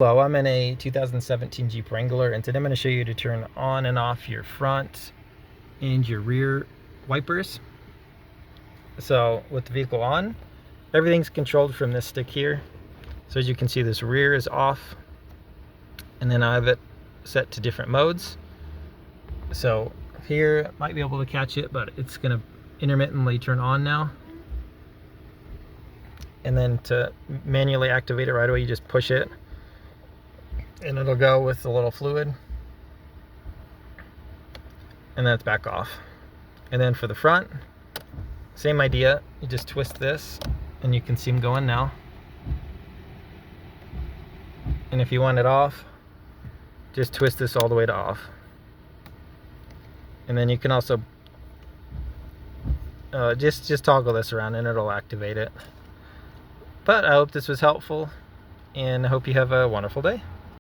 Hello, I'm in a 2017 Jeep Wrangler, and today I'm going to show you to turn on and off your front and your rear wipers. So with the vehicle on, everything's controlled from this stick here. So as you can see, this rear is off, and then I have it set to different modes. So here, might be able to catch it, but it's going to intermittently turn on now. And then to manually activate it right away, you just push it, and it'll go with a little fluid, and then it's back off. And then for the front, same idea, you just twist this and you can see them going now. And if you want it off, just twist this all the way to off. And then you can also just toggle this around and it'll activate it. But I hope this was helpful, and I hope you have a wonderful day.